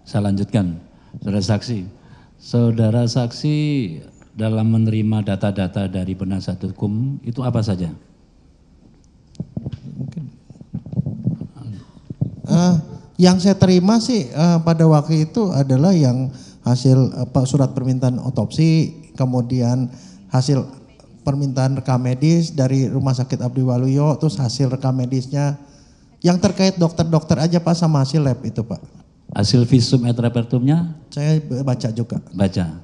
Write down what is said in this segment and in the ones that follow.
Saya lanjutkan, saudara saksi dalam menerima data-data dari penasihat hukum itu apa saja? Yang saya terima sih pada waktu itu adalah yang hasil surat permintaan otopsi, kemudian hasil permintaan rekam medis dari Rumah Sakit Abdi Waluyo, terus hasil rekam medisnya yang terkait dokter-dokter aja Pak sama hasil lab itu Pak. Hasil visum et repertumnya? Saya baca juga. Baca.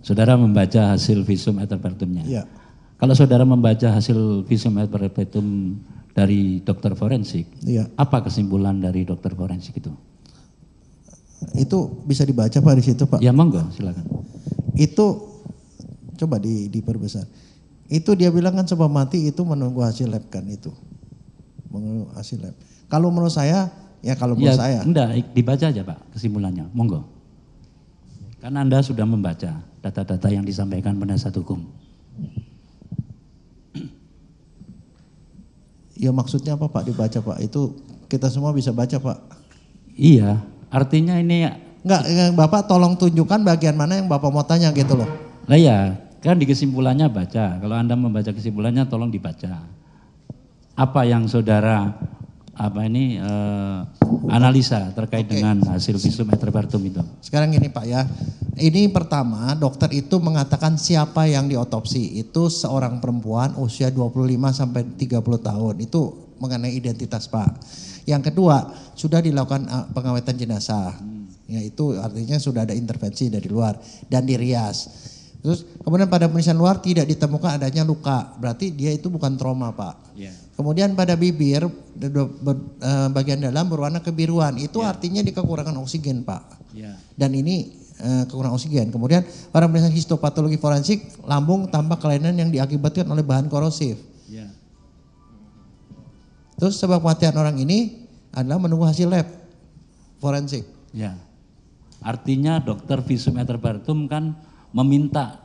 Saudara membaca hasil visum et repertumnya? Iya. Kalau saudara membaca hasil visum et repertum dari dokter forensik, iya. Apa kesimpulan dari dokter forensik itu? Itu bisa dibaca Pak di situ Pak. Ya monggo, silakan. Itu coba diperbesar. Itu dia bilang kan sebab mati itu menunggu hasil lab kan itu. Menunggu hasil lab. Kalau menurut saya, ya kalau menurut saya. Enggak, dibaca aja Pak kesimpulannya, monggo. Karena Anda sudah membaca data-data yang disampaikan penasihat hukum. Ya maksudnya apa Pak dibaca Pak? Itu kita semua bisa baca Pak. Iya, artinya ini. Enggak, Bapak tolong tunjukkan bagian mana yang Bapak mau tanya gitu loh. Lah ya, kan di kesimpulannya baca. Kalau Anda membaca kesimpulannya tolong dibaca. Apa yang saudara analisa terkait dengan hasil visum et repertum itu. Sekarang gini Pak ya. Ini pertama dokter itu mengatakan siapa yang diotopsi. Itu seorang perempuan usia 25 sampai 30 tahun. Itu mengenai identitas Pak. Yang kedua sudah dilakukan pengawetan jenazah. Ya itu artinya sudah ada intervensi dari luar dan dirias. Terus kemudian pada pemeriksaan luar tidak ditemukan adanya luka. Berarti dia itu bukan trauma Pak. Yeah. Kemudian pada bibir bagian dalam berwarna kebiruan. Itu artinya di kekurangan oksigen Pak. Yeah. Dan ini kekurangan oksigen. Kemudian pada pemeriksaan histopatologi forensik lambung tanpa kelainan yang diakibatkan oleh bahan korosif. Yeah. Terus sebab kematian orang ini adalah menunggu hasil lab forensik. Ya. Artinya dokter visum et repertum kan meminta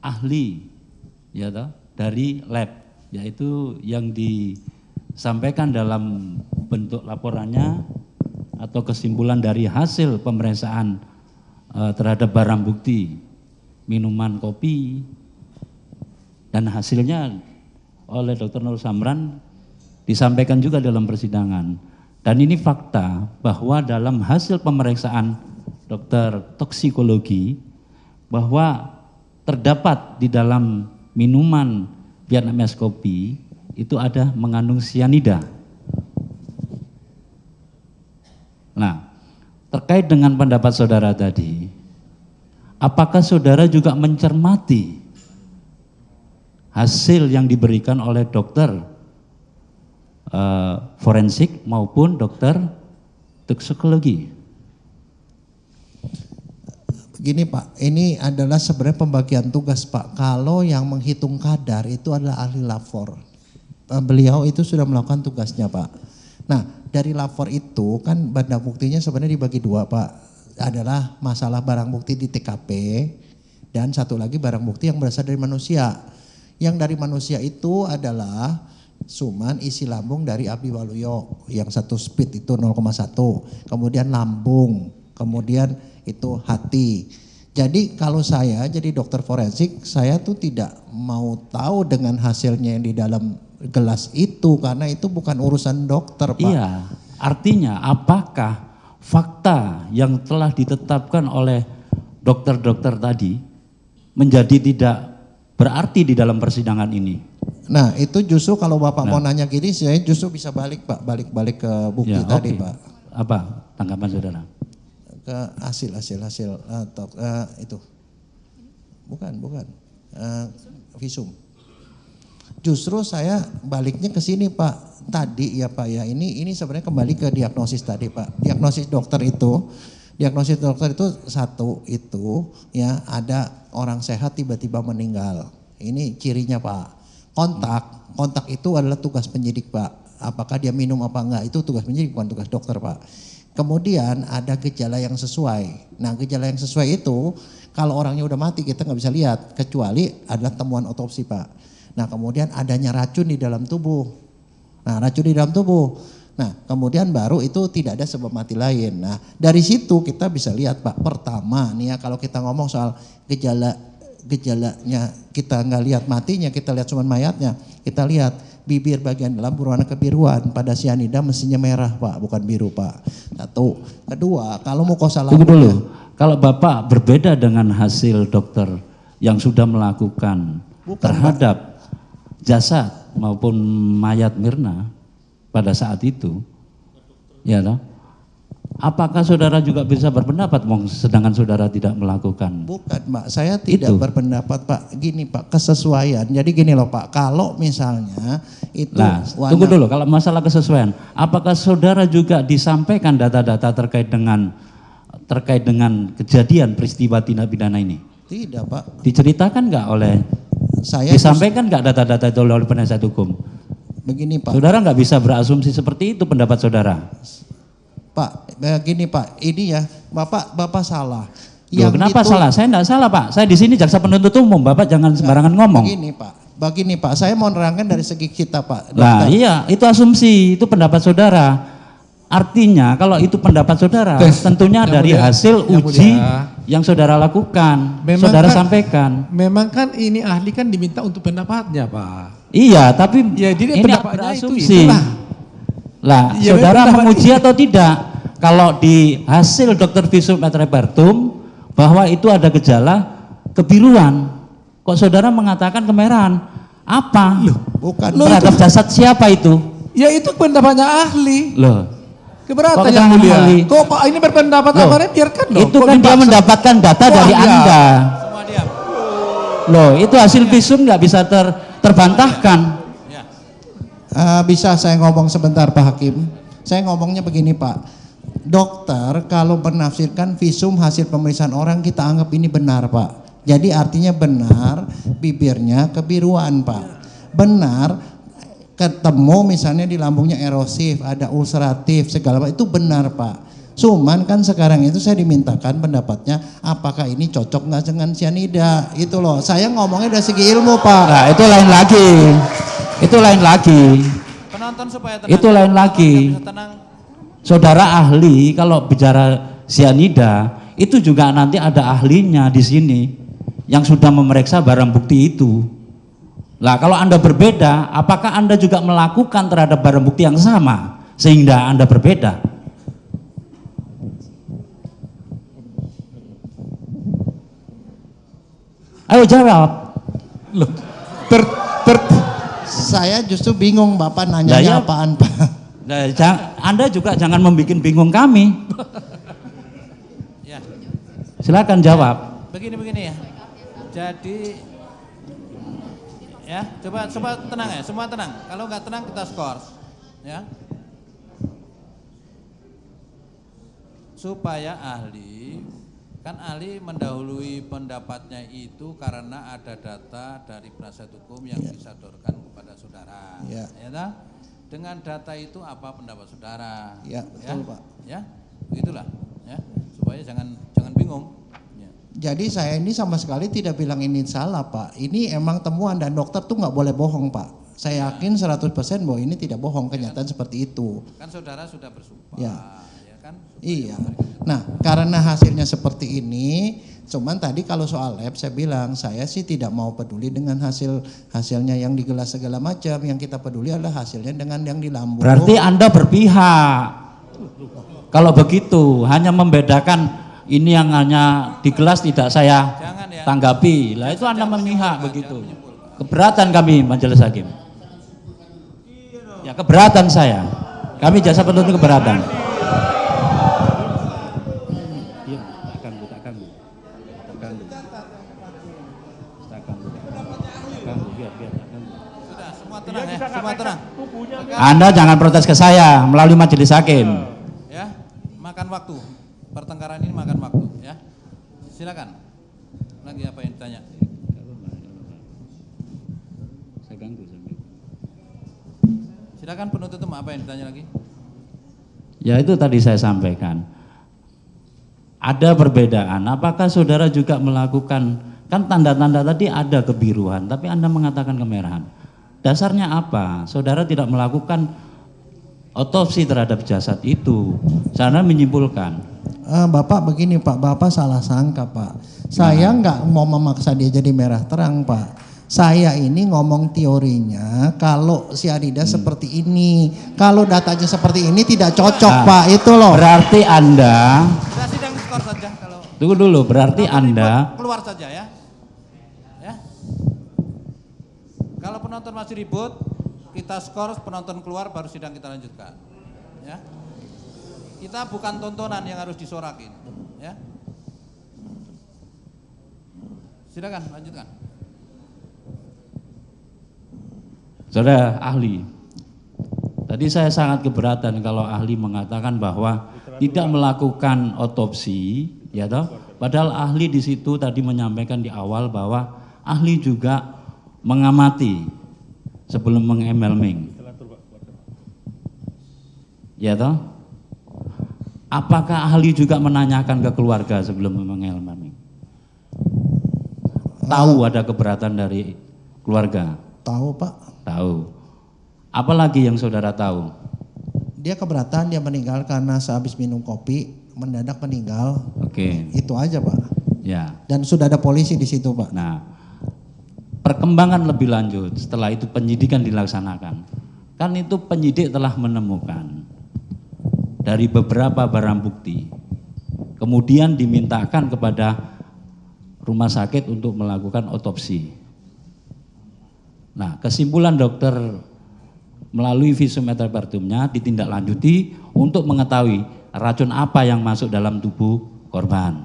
ahli ya toh, dari lab, yaitu yang disampaikan dalam bentuk laporannya atau kesimpulan dari hasil pemeriksaan terhadap barang bukti minuman kopi, dan hasilnya oleh Dr. Nur Samran disampaikan juga dalam persidangan. Dan ini fakta bahwa dalam hasil pemeriksaan dokter toksikologi bahwa terdapat di dalam minuman Vietnamese kopi itu ada mengandung sianida. Nah, terkait dengan pendapat saudara tadi, apakah saudara juga mencermati hasil yang diberikan oleh dokter forensik maupun dokter toksikologi? Begini Pak, ini adalah sebenarnya pembagian tugas Pak. Kalau yang menghitung kadar itu adalah ahli lapor. Beliau itu sudah melakukan tugasnya Pak. Nah dari lapor itu kan barang buktinya sebenarnya dibagi dua Pak. Adalah masalah barang bukti di TKP dan satu lagi barang bukti yang berasal dari manusia. Yang dari manusia itu adalah suman isi lambung dari Abdi Waluyo yang satu speed itu 0,1. Kemudian lambung, kemudian itu hati. Jadi kalau saya jadi dokter forensik, saya tuh tidak mau tahu dengan hasilnya yang di dalam gelas itu karena itu bukan urusan dokter Pak. Iya, artinya apakah fakta yang telah ditetapkan oleh dokter-dokter tadi menjadi tidak berarti di dalam persidangan ini? Nah itu justru kalau Bapak mau nanya gini, saya justru bisa balik Pak, balik ke bukti ya, tadi okay. Pak. Apa tanggapan saudara? Ke hasil itu bukan visum. Justru saya baliknya ke sini Pak. Tadi ya Pak ya, ini sebenarnya kembali ke diagnosis tadi Pak. Diagnosis dokter itu satu itu ya ada orang sehat tiba-tiba meninggal. Ini cirinya Pak. Kontak itu adalah tugas penyidik Pak. Apakah dia minum apa enggak itu tugas penyidik bukan tugas dokter Pak. Kemudian ada gejala yang sesuai. Nah gejala yang sesuai itu kalau orangnya udah mati kita nggak bisa lihat kecuali adalah temuan otopsi Pak. Nah kemudian adanya racun di dalam tubuh. Nah racun di dalam tubuh. Nah, kemudian baru itu tidak ada sebab mati lain. Nah, dari situ kita bisa lihat Pak, pertama nih ya kalau kita ngomong soal gejalanya, kita nggak lihat matinya, kita lihat cuma mayatnya. Kita lihat bibir bagian dalam berwarna kebiruan, pada sianida mestinya merah Pak, bukan biru Pak. Satu. Kedua, kalau mukosa Tunggu dulu, kalau Bapak berbeda dengan hasil dokter yang sudah melakukan terhadap jasad maupun mayat Mirna pada saat itu, ya toh? Apakah saudara juga bisa berpendapat sedangkan saudara tidak melakukan? Bukan Pak, saya tidak berpendapat Pak. Gini Pak, kesesuaian. Jadi gini loh Pak, kalau misalnya itu tunggu dulu, kalau masalah kesesuaian, apakah saudara juga disampaikan data-data terkait dengan kejadian peristiwa tindak pidana ini? Tidak Pak. Diceritakan nggak oleh disampaikan nggak data-data itu oleh penasihat hukum? Begini Pak. Saudara nggak bisa berasumsi seperti itu pendapat saudara. Pak, begini Pak, ini ya Bapak salah. Loh, kenapa salah? Saya enggak salah Pak. Saya di sini jaksa penuntut umum, Bapak jangan sembarangan ngomong. Begini Pak, saya mau nerangkan dari segi kita Pak. Nah iya, itu asumsi, itu pendapat saudara. Artinya kalau itu pendapat saudara, tentunya dari hasil uji yang saudara lakukan, saudara sampaikan. Memang kan ini ahli kan diminta untuk pendapatnya Pak. Iya, tapi ya, ini berasumsi. Lah, ya, saudara menguji atau tidak? Kalau di hasil dokter visum et repertum bahwa itu ada gejala kebiruan, kok saudara mengatakan kemerahan? Apa? Loh, bukan. Terhadap jasad siapa itu? Ya itu pendapatnya ahli. Loh. Keberatan yang mulia. Kok Pak ini berpendapat apa? Biarkan dong. Itu kan dia mendapatkan data dari Anda. Semua diam. Loh, itu hasil visum nggak bisa terbantahkan. Bisa saya ngomong sebentar Pak Hakim? Saya ngomongnya begini Pak. Dokter kalau menafsirkan visum hasil pemeriksaan orang kita anggap ini benar Pak. Jadi artinya benar bibirnya kebiruan Pak. Benar ketemu misalnya di lambungnya erosif, ada ulceratif segala macam itu benar Pak. Cuman kan sekarang itu saya dimintakan pendapatnya apakah ini cocok nggak dengan sianida itu loh. Saya ngomongnya dari segi ilmu Pak. Nah itu lain lagi. Itu lain lagi. Penonton supaya tenang. Itu lain lagi. Saudara ahli kalau bicara sianida itu juga nanti ada ahlinya di sini yang sudah memeriksa barang bukti itu. Lah kalau Anda berbeda, apakah Anda juga melakukan terhadap barang bukti yang sama sehingga Anda berbeda? Ayo jawab. Loh, saya justru bingung Bapak nanyanya apaan Pak. Nah, Anda juga jangan membuat bingung kami. Ya. Silakan jawab. Begini ya. Jadi ya, coba tenang ya, semua tenang. Kalau nggak tenang kita skor, ya. Supaya ahli, kan ahli mendahului pendapatnya itu karena ada data dari penasihat hukum yang disodorkan kepada saudara. Ya tak? Dengan data itu apa pendapat saudara? Ya, betul Pak. Ya, begitulah. Ya, supaya jangan bingung. Jadi saya ini sama sekali tidak bilang ini salah Pak. Ini emang temuan dan dokter tuh nggak boleh bohong Pak. Saya yakin 100% bahwa ini tidak bohong, kenyataan seperti itu. Kan saudara sudah bersumpah. Ya kan? Iya. Nah karena hasilnya seperti ini, cuman tadi kalau soal lab saya bilang saya sih tidak mau peduli dengan hasilnya yang di gelas segala macam. Yang kita peduli adalah hasilnya dengan yang di lambung. Berarti Anda berpihak. Kalau begitu hanya membedakan ini yang hanya di gelas tidak saya tanggapi. Lah itu Anda memihak begitu. Keberatan kami majelis hakim. Ya keberatan saya. Kami jaksa penuntut keberatan. Sudah, semua tenang ya, semua tenang. Anda jangan protes ke saya melalui majelis hakim. Ya, makan waktu. Pertengkaran ini makan waktu ya. Silakan. Lagi apa yang ditanya? Silakan penuntut umum, apa yang ditanya lagi? Ya itu tadi saya sampaikan. Ada perbedaan. Apakah saudara juga melakukan, kan tanda-tanda tadi ada kebiruan, tapi Anda mengatakan kemerahan. Dasarnya apa? Saudara tidak melakukan otopsi terhadap jasad itu. Saya menyimpulkan. Bapak begini Pak, Bapak salah sangka Pak. Saya nggak mau memaksa dia jadi merah terang Pak. Saya ini ngomong teorinya kalau sianida seperti ini. Kalau datanya seperti ini tidak cocok Pak, itu loh. Berarti Anda, Sudah sidang skor saja kalau. tunggu dulu, berarti Anda Keluar saja ya. Ya. Kalau penonton masih ribut, kita skor, penonton keluar baru sidang kita lanjutkan. Ya. Kita bukan tontonan yang harus disorakin, ya. Silakan lanjutkan. Saudara ahli, tadi saya sangat keberatan kalau ahli mengatakan bahwa tidak melakukan otopsi, ya toh. Padahal ahli di situ tadi menyampaikan di awal bahwa ahli juga mengamati sebelum mengemelming, ya toh. Apakah ahli juga menanyakan ke keluarga sebelum mengemelming? Tahu ada keberatan dari keluarga? Tahu Pak. Tahu. Apalagi yang saudara tahu? Dia keberatan, dia meninggal karena sehabis minum kopi mendadak meninggal. Oke. Itu aja Pak. Ya. Dan sudah ada polisi di situ Pak. Nah, perkembangan lebih lanjut setelah itu penyidikan dilaksanakan. Kan itu penyidik telah menemukan dari beberapa barang bukti. Kemudian dimintakan kepada rumah sakit untuk melakukan otopsi. Nah, kesimpulan dokter melalui visum et repertumnya ditindaklanjuti untuk mengetahui racun apa yang masuk dalam tubuh korban.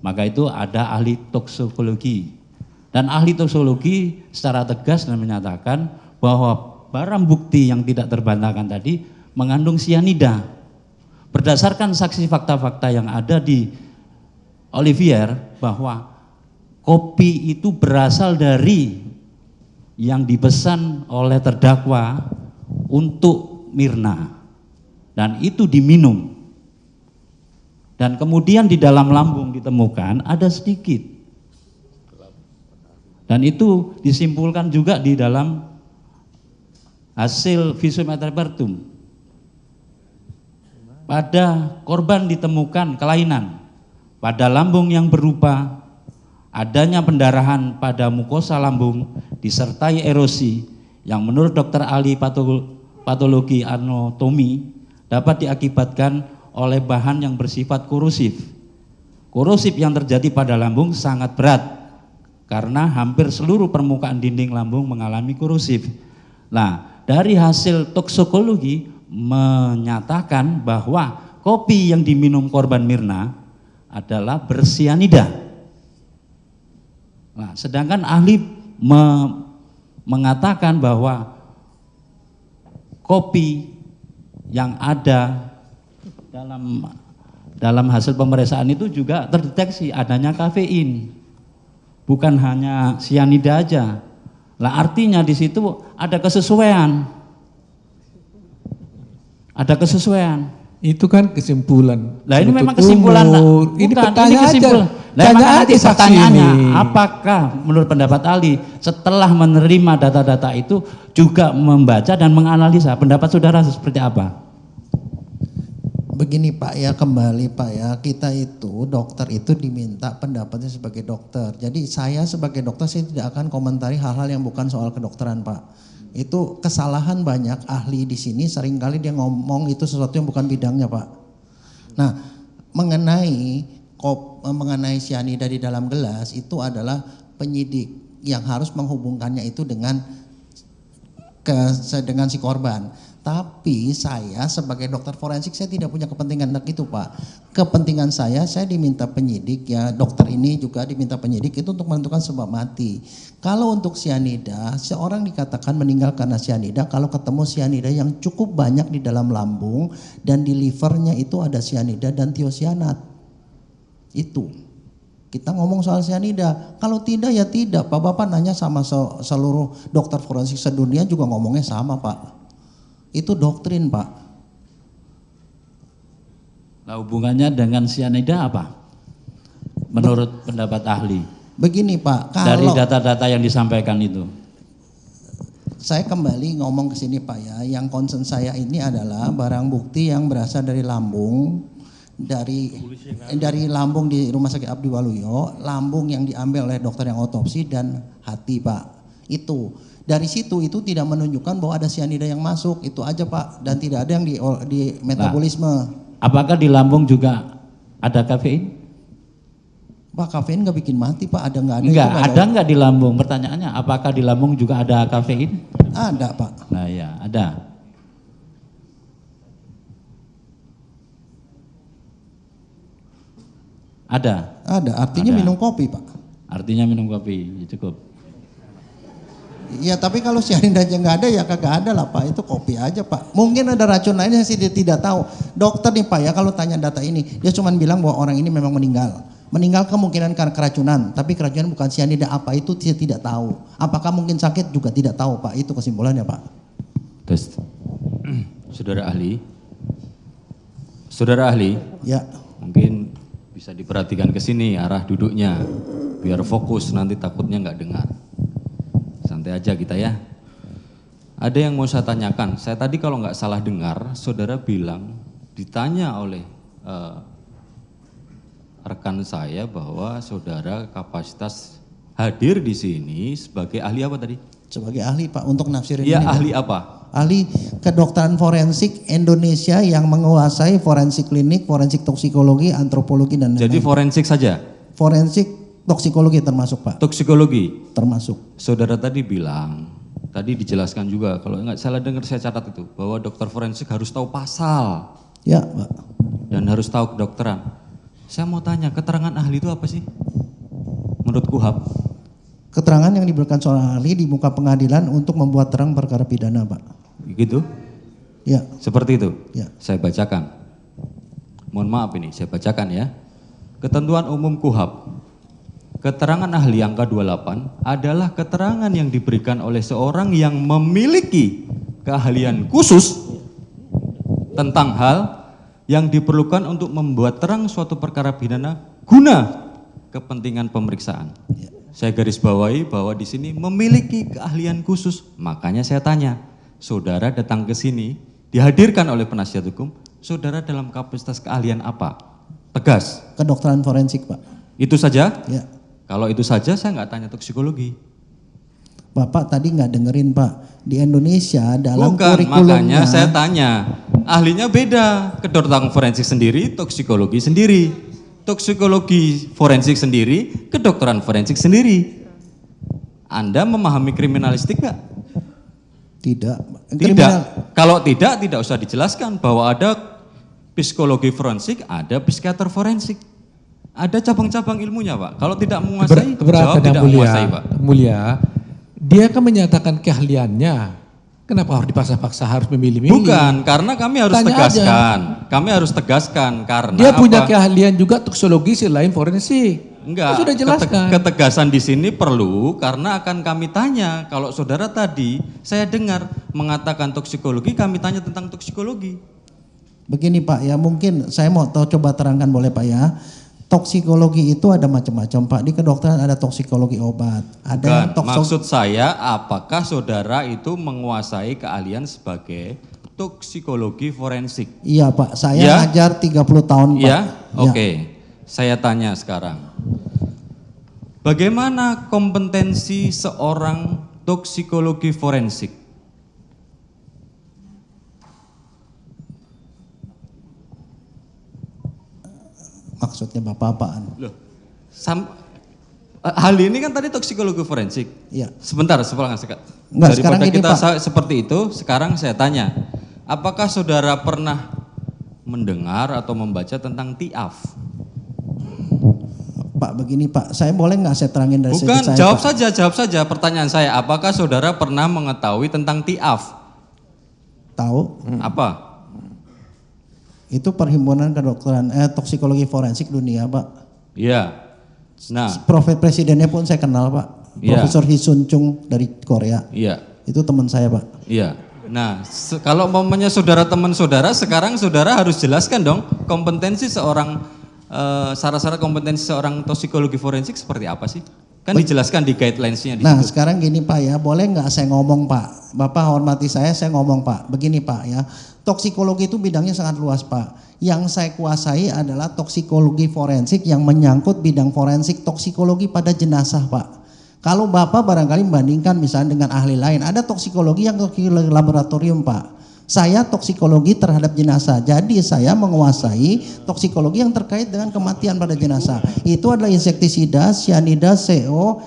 Maka itu ada ahli toksikologi. Dan ahli toksikologi secara tegas dan menyatakan bahwa barang bukti yang tidak terbantahkan tadi mengandung sianida. Berdasarkan saksi fakta-fakta yang ada di Olivier bahwa kopi itu berasal dari yang dipesan oleh terdakwa untuk Mirna dan itu diminum dan kemudian di dalam lambung ditemukan ada sedikit dan itu disimpulkan juga di dalam hasil visum et repertum. Pada korban ditemukan kelainan pada lambung yang berupa adanya pendarahan pada mukosa lambung disertai erosi yang menurut dokter ahli patologi anatomi dapat diakibatkan oleh bahan yang bersifat korosif. Korosif yang terjadi pada lambung sangat berat karena hampir seluruh permukaan dinding lambung mengalami korosif. Nah, dari hasil toksikologi menyatakan bahwa kopi yang diminum korban Mirna adalah bersianida. Nah, sedangkan ahli mengatakan bahwa kopi yang ada dalam hasil pemeriksaan itu juga terdeteksi adanya kafein, bukan hanya sianida aja. Lah artinya di situ ada kesesuaian, Itu kan kesimpulan. Lah ini memang kesimpulan. Bukan, ini kesimpulan. Nah, nanti pertanyaannya, apakah menurut pendapat ahli setelah menerima data-data itu juga membaca dan menganalisa, pendapat saudara seperti apa? Begini Pak ya, kembali Pak ya, kita itu dokter itu diminta pendapatnya sebagai dokter. Jadi saya sebagai dokter saya tidak akan komentari hal-hal yang bukan soal kedokteran Pak. Itu kesalahan banyak ahli di sini, seringkali dia ngomong itu sesuatu yang bukan bidangnya Pak. Nah, mengenai sianida di dalam gelas itu adalah penyidik yang harus menghubungkannya itu dengan si korban. Tapi saya sebagai dokter forensik saya tidak punya kepentingan itu Pak. Kepentingan saya diminta penyidik ya, dokter ini juga diminta penyidik itu untuk menentukan sebab mati. Kalau untuk sianida, seorang dikatakan meninggal karena sianida kalau ketemu sianida yang cukup banyak di dalam lambung dan di livernya itu ada sianida dan tiosianat. Itu. Kita ngomong soal sianida. Kalau tidak ya tidak. Bapak nanya sama seluruh dokter forensik sedunia juga ngomongnya sama Pak. Itu doktrin Pak. Nah, hubungannya dengan sianida apa? Menurut pendapat ahli. Begini Pak, dari data-data yang disampaikan itu. Saya kembali ngomong ke sini Pak ya, yang concern saya ini adalah barang bukti yang berasal dari lambung, dari lambung di Rumah Sakit Abdi Waluyo, lambung yang diambil oleh dokter yang otopsi dan hati Pak. Itu dari situ itu tidak menunjukkan bahwa ada sianida yang masuk, itu aja Pak, dan tidak ada yang di metabolisme. Apakah di lambung juga ada kafein? Pak, kafein nggak bikin mati Pak, ada nggak ada? Enggak, ada nggak di lambung? Pertanyaannya, apakah di lambung juga ada kafein? Ada Pak. Nah ya, ada. Ada. Ada, artinya Ada. minum kopi Pak. Artinya minum kopi, ya cukup. Iya, tapi kalau cyanidanya nggak ada ya kagak ada lah Pak, itu kopi aja Pak. Mungkin ada racun lainnya sih dia tidak tahu. Dokter nih Pak ya, kalau tanya data ini, dia cuma bilang bahwa orang ini memang meninggal. Meninggal kemungkinan karena keracunan, tapi keracunan bukan cyanida, apa itu dia tidak tahu. Apakah mungkin sakit juga tidak tahu Pak, itu kesimpulannya Pak. Tes. Saudara ahli, Ya. mungkin bisa diperhatikan ke sini arah duduknya, biar fokus, nanti takutnya nggak dengar. Santai aja kita ya. Ada yang mau saya tanyakan, saya tadi kalau nggak salah dengar, saudara bilang ditanya oleh rekan saya bahwa saudara kapasitas hadir di sini sebagai ahli apa tadi? Sebagai ahli Pak untuk nafsirin Iya, ini. ahli Pak. apa? Ahli kedokteran forensik Indonesia yang menguasai forensik klinik, forensik toksikologi, antropologi dan Jadi lain-lain. forensik saja? Forensik toksikologi termasuk Pak. Toksikologi? Termasuk. Saudara tadi bilang, tadi dijelaskan juga, kalau nggak salah dengar saya catat itu, bahwa dokter forensik harus tahu pasal Ya Pak. dan harus tahu kedokteran. Saya mau tanya, keterangan ahli itu apa sih? Menurut KUHAP? Keterangan yang diberikan seorang ahli di muka pengadilan untuk membuat terang perkara pidana Pak. Gitu? Ya. Seperti itu? Ya. Saya bacakan. Mohon maaf ini, saya bacakan ya. Ketentuan umum KUHAP. Keterangan ahli angka 28 adalah keterangan yang diberikan oleh seorang yang memiliki keahlian khusus tentang hal yang diperlukan untuk membuat terang suatu perkara pidana guna kepentingan pemeriksaan. Saya garis bawahi bahwa di sini memiliki keahlian khusus. Makanya saya tanya, saudara datang ke sini dihadirkan oleh penasihat hukum, saudara dalam kapasitas keahlian apa? Tegas. Kedokteran forensik Pak. Itu saja? Ya. Kalau itu saja saya nggak tanya toksikologi. Bapak tadi nggak dengerin Pak. Di Indonesia dalam Bukan, kurikulumnya. makanya saya tanya. Ahlinya beda, kedokteran forensik sendiri, toksikologi sendiri. Toksikologi forensik sendiri, kedokteran forensik sendiri. Anda memahami kriminalistik nggak? Tidak. Tidak. Kalau tidak usah dijelaskan bahwa ada psikologi forensik, ada psikiater forensik. Ada cabang-cabang ilmunya Pak. Kalau tidak menguasai, jawab tidak menguasai Pak. Mulia, dia kan menyatakan keahliannya. Kenapa harus dipaksa-paksa harus memilih-milih? Bukan, karena kami harus Tanya tegaskan. Kami harus tegaskan karena Dia punya apa? keahlian juga toksikologi selain forensik. Enggak, Sudah jelaskan. ketegasan di sini perlu karena akan kami tanya. Kalau saudara tadi saya dengar mengatakan toksikologi, kami tanya tentang toksikologi. Begini Pak ya, mungkin saya mau tahu, coba terangkan boleh Pak ya. Toksikologi itu ada macam-macam Pak. Di kedokteran ada toksikologi obat. Ada Bukan, maksud saya apakah saudara itu menguasai keahlian sebagai toksikologi forensik? Iya Pak, saya Ya? ngajar 30 tahun Pak. Ya, oke. Saya tanya sekarang. Bagaimana kompetensi seorang toksikologi forensik? Maksudnya Bapak apaan? Loh, hal ini kan tadi toksikologi forensik. Iya. Sebentar, sekarang Enggak, sekarang daripada gini, kita Pak. seperti itu, sekarang saya tanya, apakah saudara pernah mendengar atau membaca tentang TIAF? Pak begini Pak, saya boleh nggak saya terangin dari Bukan, segi saya jawab Pak? jawab saja pertanyaan saya. Apakah saudara pernah mengetahui tentang TIAF? Tahu? Apa? Itu perhimpunan kedokteran toksikologi forensik dunia Pak. Iya. Nah, Profesor presidennya pun saya kenal Pak. Iya. Profesor Hee Sun Chung dari Korea. iya. Itu teman saya Pak. Iya. Nah, kalau momennya saudara teman saudara, sekarang saudara harus jelaskan dong kompetensi seorang syarat-syarat kompetensi seorang toksikologi forensik seperti apa sih? Kan dijelaskan di guidelines-nya di Nah situ. sekarang gini Pak ya, boleh nggak saya ngomong Pak? Bapak hormati saya ngomong Pak. Begini Pak ya, toksikologi itu bidangnya sangat luas Pak. Yang saya kuasai adalah toksikologi forensik yang menyangkut bidang forensik toksikologi pada jenazah Pak. Kalau Bapak barangkali membandingkan misalnya dengan ahli lain, ada toksikologi yang toksikologi laboratorium Pak. Saya toksikologi terhadap jenazah, jadi saya menguasai toksikologi yang terkait dengan kematian pada jenazah. Itu adalah insektisida, cyanida, CO,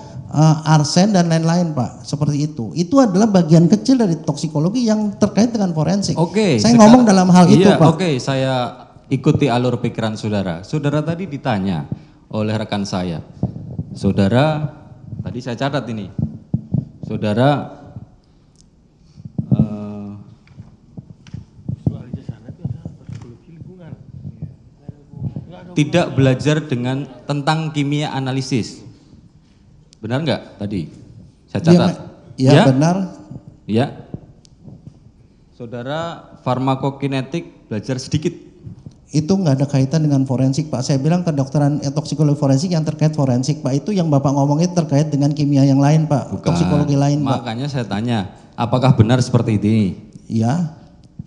arsen dan lain-lain Pak, seperti itu. Itu adalah bagian kecil dari toksikologi yang terkait dengan forensik. Oke. Saya ngomong dalam hal itu Pak. Oke, saya ikuti alur pikiran saudara. Saudara tadi ditanya oleh rekan saya. Saudara, tadi saya catat ini. Saudara tidak belajar dengan tentang kimia analisis. Benar nggak tadi? Saya catat. Ya, benar. Ya. Saudara farmakokinetik belajar sedikit. Itu nggak ada kaitan dengan forensik Pak. Saya bilang kedokteran toksikologi forensik yang terkait forensik Pak. Itu yang Bapak ngomong itu terkait dengan kimia yang lain Pak. Bukan. Toksikologi lain Pak. Makanya saya tanya, apakah benar seperti ini? Ya.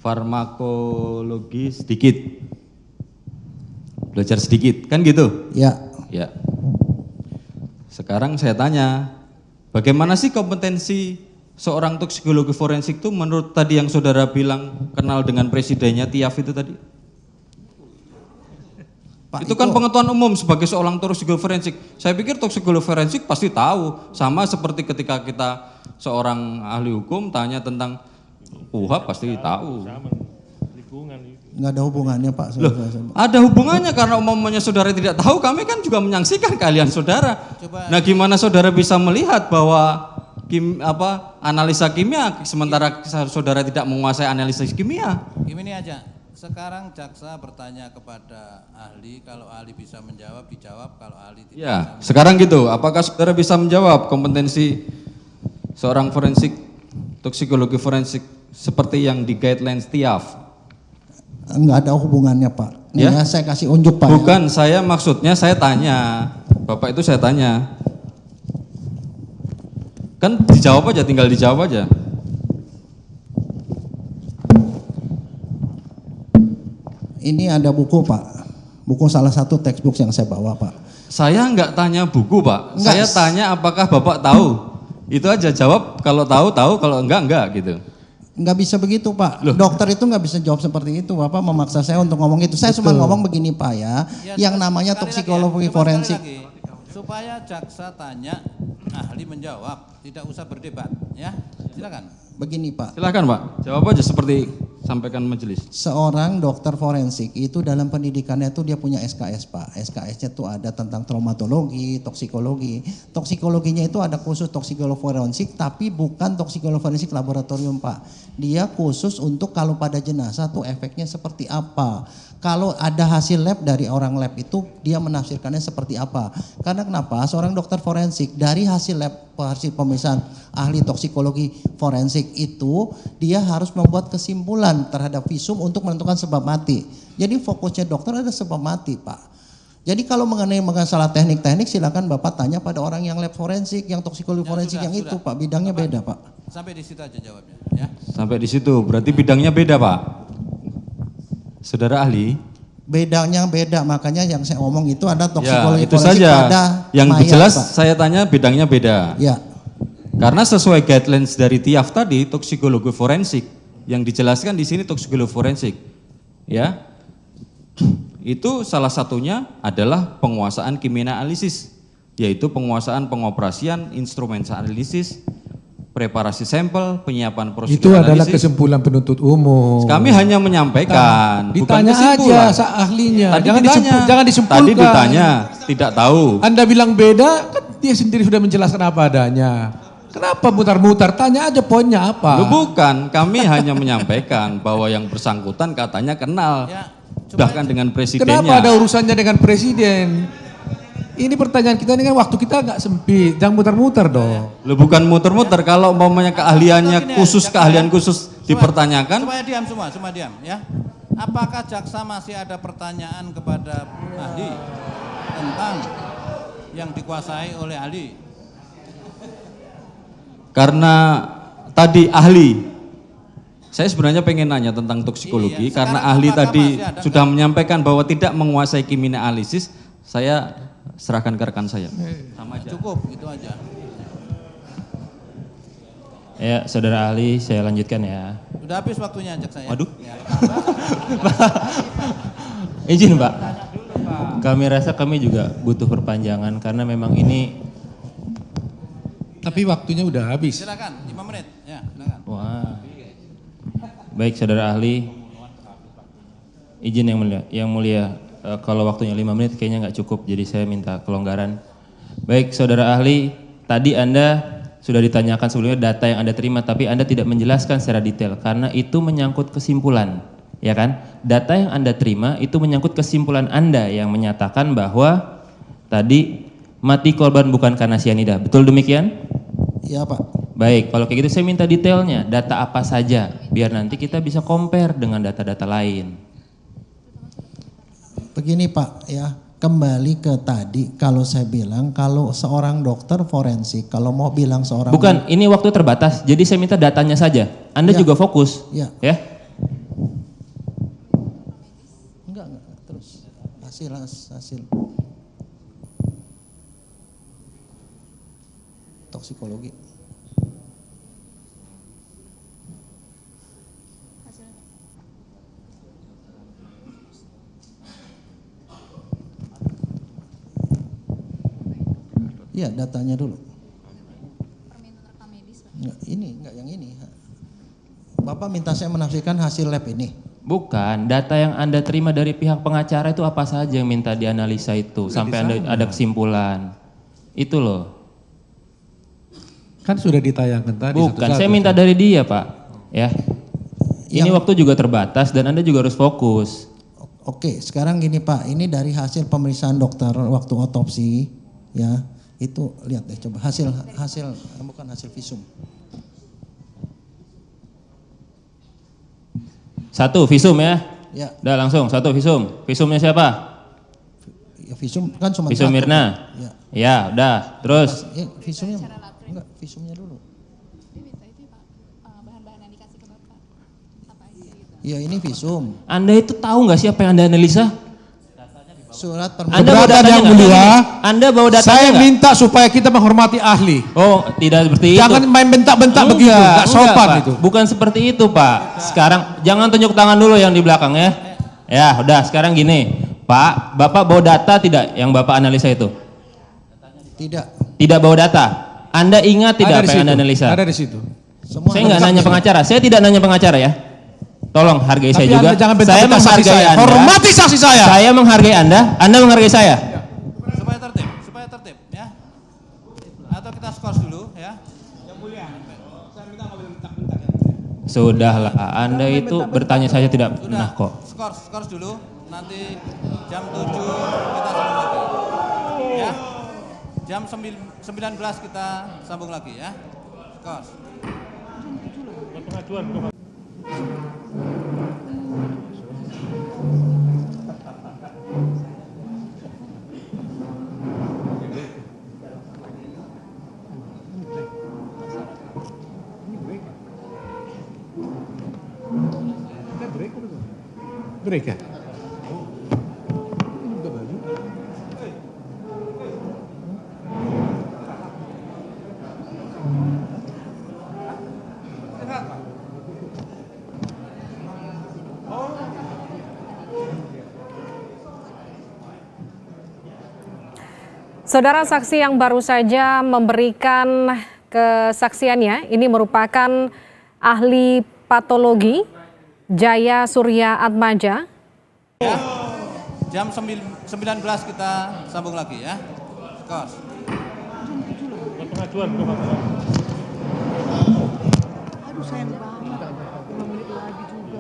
Farmakologi sedikit. Belajar sedikit, kan gitu? Ya. Ya. Sekarang saya tanya, bagaimana sih kompetensi seorang toksikologi forensik itu menurut tadi yang saudara bilang kenal dengan presidennya Tiaf itu tadi? Pak, itu kan pengetahuan umum sebagai seorang toksikologi forensik. Saya pikir toksikologi forensik pasti tahu, sama seperti ketika kita seorang ahli hukum tanya tentang KUHP pasti tahu. Nggak ada hubungannya Pak. Loh, ada hubungannya karena umumnya saudara tidak tahu, kami kan juga menyaksikan keahlian saudara. Nah, gimana saudara bisa melihat bahwa analisa kimia sementara saudara tidak menguasai analisis kimia? Gini aja, sekarang jaksa bertanya kepada ahli, kalau ahli bisa menjawab dijawab, kalau ahli tidak Ya, bisa sekarang gitu, apakah saudara bisa menjawab kompetensi seorang forensik, toksikologi forensik seperti yang di guidelines Tiaf? Enggak ada hubungannya Pak. Ya? Ya, saya kasih unjuk Pak. Bukan, saya maksudnya saya tanya. Bapak itu saya tanya. Kan dijawab aja, tinggal dijawab aja. Ini ada buku Pak. Buku salah satu textbook yang saya bawa Pak. Saya nggak tanya buku Pak. Enggak. Saya tanya apakah Bapak tahu. Itu aja, jawab kalau tahu, kalau enggak gitu. Nggak bisa begitu Pak. Loh. Dokter itu nggak bisa jawab seperti itu. Bapak memaksa saya untuk ngomong itu. Saya cuma ngomong begini Pak ya. Yang namanya sekali toksikologi lagi ya, coba forensik. sekali lagi. Supaya jaksa tanya, ahli menjawab, tidak usah berdebat, ya. Silakan. Begini Pak. Silakan Pak, jawab aja seperti sampaikan majelis. Seorang dokter forensik itu dalam pendidikannya itu dia punya SKS Pak. SKS-nya itu ada tentang traumatologi, toksikologi. Toksikologinya itu ada khusus toksikologi forensik tapi bukan toksikologi forensik laboratorium Pak. Dia khusus untuk kalau pada jenazah tuh efeknya seperti apa. Kalau ada hasil lab dari orang lab itu dia menafsirkannya seperti apa. Karena kenapa? Seorang dokter forensik dari hasil lab, hasil pemeriksaan ahli toksikologi forensik itu dia harus membuat kesimpulan terhadap visum untuk menentukan sebab mati. Jadi fokusnya dokter ada sebab mati Pak. Jadi kalau mengenai masalah teknik-teknik silakan Bapak tanya pada orang yang lab forensik, yang toksikologi forensik yang itu Pak, bidangnya beda Pak. Sampai di situ aja jawabnya, ya. Sampai di situ, berarti bidangnya beda Pak. Saudara ahli. Bedanya beda, makanya yang saya ngomong itu ada Ya, toksikologi itu forensik saja. pada Yang mayat, jelas Pak. saya tanya bidangnya beda. Ya. Karena sesuai guidelines dari Tiaf tadi, toksikologi forensik yang dijelaskan di sini toksikologi forensik, ya, itu salah satunya adalah penguasaan kimia analisis, yaitu penguasaan pengoperasian instrumen analisis, preparasi sampel, penyiapan prosedur Itu adalah analisis. kesimpulan penuntut umum. Kami hanya menyampaikan, bukan Ditanya kesimpulan. aja ahlinya. Tadi Jangan ditanya, jangan disimpulkan. Tadi ditanya, tidak tahu. Anda bilang beda, kan dia sendiri sudah menjelaskan apa adanya. Kenapa mutar-mutar? Tanya aja poinnya apa. Loh, bukan, kami hanya menyampaikan bahwa yang bersangkutan katanya kenal, Ya, bahkan dengan presidennya. Kenapa ada urusannya dengan presiden? Ini pertanyaan kita ini kan waktu kita agak sempit, jangan muter-muter dong. Loh, bukan muter-muter, kalau umpamanya keahliannya khusus, keahlian khusus dipertanyakan. Supaya diam semua diam, ya. Apakah jaksa masih ada pertanyaan kepada ahli tentang yang dikuasai oleh ahli? Karena tadi ahli, saya sebenarnya pengen nanya tentang toksikologi, karena ahli tadi sudah menyampaikan bahwa tidak menguasai kimia analisis, saya serahkan ke rekan saya. Sama aja. Cukup, gitu aja. Ya, saudara ahli, saya lanjutkan ya. Sudah habis waktunya ajak saya. Waduh. Ya. Izin Pak, kami rasa kami juga butuh perpanjangan karena memang ini. Tapi waktunya udah habis. Silakan, 5 menit. Ya, silakan. Wah. Baik saudara ahli, izin yang mulia, kalau waktunya 5 menit kayaknya nggak cukup, jadi saya minta kelonggaran. Baik saudara ahli, tadi Anda sudah ditanyakan sebelumnya data yang Anda terima, tapi Anda tidak menjelaskan secara detail karena itu menyangkut kesimpulan, ya kan? Data yang Anda terima itu menyangkut kesimpulan Anda yang menyatakan bahwa tadi mati korban bukan karena sianida, betul demikian? Iya Pak. Baik, kalau kayak gitu saya minta detailnya, data apa saja, biar nanti kita bisa compare dengan data-data lain. Begini Pak ya, kembali ke tadi kalau saya bilang kalau seorang dokter forensik, kalau mau bilang seorang... Bukan, ini waktu terbatas, jadi saya minta datanya saja. Anda Ya. juga fokus, Ya. ya? Enggak, terus hasil toksikologi. Iya, datanya dulu. Permintaan rekam medis, Pak. Enggak yang ini. Bapak minta saya menafsirkan hasil lab ini. Bukan, data yang Anda terima dari pihak pengacara itu apa saja yang minta dianalisa itu, sampai Anda ada kesimpulan. Itu loh. Kan sudah ditayangkan tadi. Bukan, satu-satu. saya minta dari dia Pak. Ya. Ini waktu juga terbatas dan Anda juga harus fokus. Oke, sekarang gini Pak, ini dari hasil pemeriksaan dokter waktu otopsi, ya. Itu lihat deh coba hasil bukan hasil visum. Satu, visum ya. Ya, Udah langsung, satu visum. Visumnya siapa? ya visum kan cuma Visum satu. Mirna. Ya. Ya, udah. Terus. Ya, visumnya enggak, visumnya dulu. Dia minta itu Pak, bahan-bahan yang dikasih ke Bapak. Apa aja gitu. Ya ini visum, Anda itu tahu nggak sih apa yang Anda analisa? surat Anda bawa Keberatan datanya yang nggak? mulia, Anda bawa datanya saya nggak? minta supaya kita menghormati ahli. Oh, tidak seperti Jangan itu. main bentak-bentak begitu, nggak sopan Pak. itu. Bukan seperti itu, Pak. Sekarang jangan tunjuk tangan dulu yang di belakang ya. Ya, udah sekarang gini. Pak, Bapak bawa data tidak yang Bapak analisa itu? tidak. Tidak bawa data. Anda ingat Ada tidak di apa yang Anda situ, analisa? Ada di situ. Semua Saya nggak nanya pengacara. Saya tidak nanya pengacara ya. Tolong hargai Tapi saya juga. Anda jangan Saya bentak-bentak saksi menghargai saya. Anda. Hormati saksi saya. Saya menghargai Anda menghargai saya. Supaya tertib ya. Atau kita skors dulu ya. Yang mulia. Sudahlah, Anda itu bertanya saja tidak pernah kok. Skors dulu. Nanti jam 7 kita sambung lagi. Ya. Jam 19 kita sambung lagi ya. Skors. Break ya? Saudara, saksi yang baru saja memberikan kesaksiannya ini merupakan ahli patologi Jaya Surya Atmaja. Ya. Jam 19 kita sambung lagi ya. Skors. Aduh sayang banget, 5 menit lagi juga.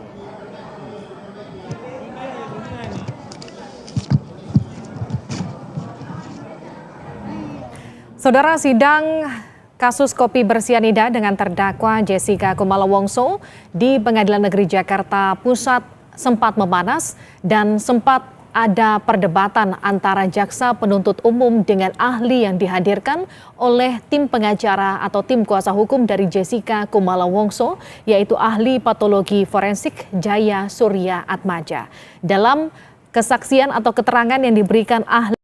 Saudara, sidang kasus kopi bersianida dengan terdakwa Jessica Kumala Wongso di Pengadilan Negeri Jakarta Pusat sempat memanas dan sempat ada perdebatan antara jaksa penuntut umum dengan ahli yang dihadirkan oleh tim pengacara atau tim kuasa hukum dari Jessica Kumala Wongso, yaitu ahli patologi forensik Jaya Surya Atmaja. Dalam kesaksian atau keterangan yang diberikan ahli